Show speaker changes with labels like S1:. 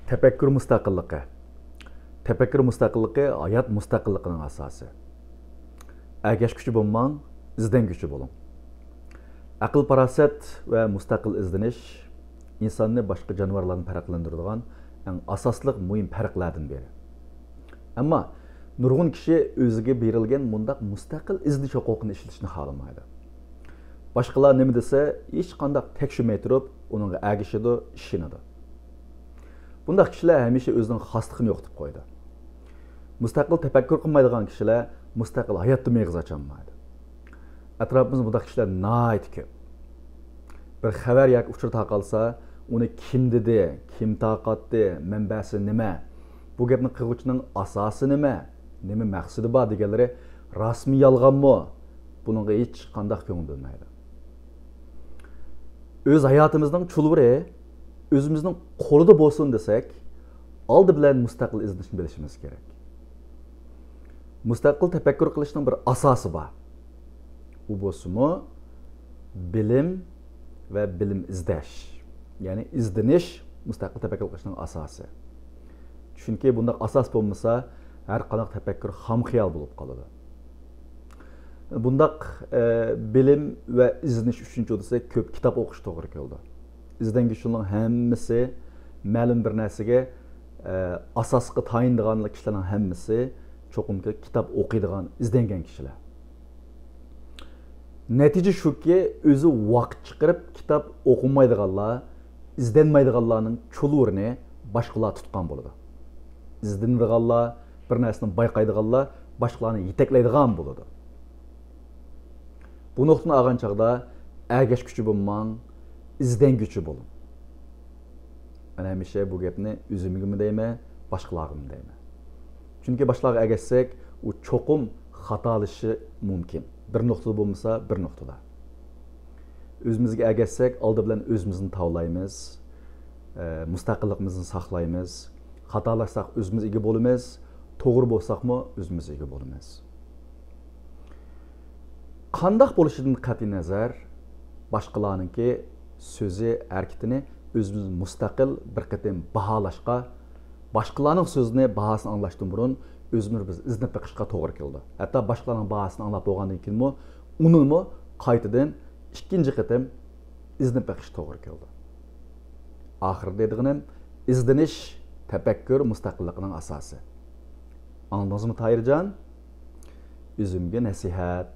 S1: Tefekkür müstakillığı. Tefekkür müstakillığı hayat müstakillığının asası. Ergeç gücü bulman, izden gücü bulun. Akıl paraset ve müstakil izleniş insanı başka canavarlardan farklandıradigan en asaslık mühim farklardan biri. Ama nurgun kişi özüge berilgen mundaq müstakil izleniş hukukunu işletishni xalamaydi. Başkalar nima dese, hech qanday tekshirmay turib, uningga ergishadi, ishinadi. Bundaq kishilar hamisha o'zining xosligini yo'qotib qo'ydi. Mustaqil tafakkur qilmaydigan kishilar mustaqil hayotda meg'iz ocholmaydi. Atrofimizda bundaq kishilar nihoyat ko'p. Bir xabar yoki uchur tarqalsa, uni kim dedi, kim tarqatdi, manbasi nima, bu gapni qilg'uchining asosi nima maqsadi bor deganlari rasmiy yolg'onmi? Buningga hech qanday ko'ngil bo'lmaydi. Öz hayotimizning chulvuri o'zimizning qo'lida bo'lsin desak, oldi bilan mustaqil izlanishni bilishimiz kerak. Mustaqil tafakkur qilishning bir asosi bor. U bo'lsa-mu bilim va bilim izlash. Ya'ni izlanish mustaqil tafakkur qilishning asosi. Chunki bunda asos bo'lmasa, har qanday tafakkur xam xiyol bo'lib qoladi. Bundaq bilim ve izleniş üçüncü olsa köp kitap okuş to'g'ri keldi. İzlengüçünün hammasi ma'lum bir narsaga asosga tayindigan kishilarning hammasi cho'qimki kitap o'qiydigan, izlangan kishilar. Natija shuki, o'zi vaqt chiqarib kitap o'qimaydiganlar, izlanmaydiganlarning chulurini boshqalar tutgan bo'ladi. İzlanadiganlar, bir narsani bayqaydiganlar boshqalarni yetaklaydigan bo'ladi. Bu nuqtani olgan chaqda ergeç gücü bulman, izden gücü bulun. Ben hamisha bu gapni o'zimga deyman, boshqalarga deyman. Chunki boshqalarga ergashsak, u cho'qim xatolashi mumkin. Bir nuqtada bo'lmasa, bir nuqtada. O'zimizga ergashsak, oldi bilan o'zimizni tavlaymiz, mustaqilligimizni saqlaymiz. Xatolashsak o'zimiz ega bo'lamiz, to'g'ri bo'lsakmi o'zimiz ega bo'lamiz. Qandaq bo'lishidan qat'iy nazar, boshqalarninki so'zi, harakatini o'zimiz mustaqil bir qatim baholashga, boshqalarning so'zini, bahosini anglashdan burun o'zimiz biz iznab beqishga to'g'ri keldi. Hatto boshqalarning bahosini anglab bo'lgandan keyinmi, unimi qaytadan ikkinchi qatim iznab beqish to'g'ri keldi. Oxirida deganim, izlanish tafakkur mustaqilligining asosi. Anladingizmi Tahirjon? O'zimga nasihat.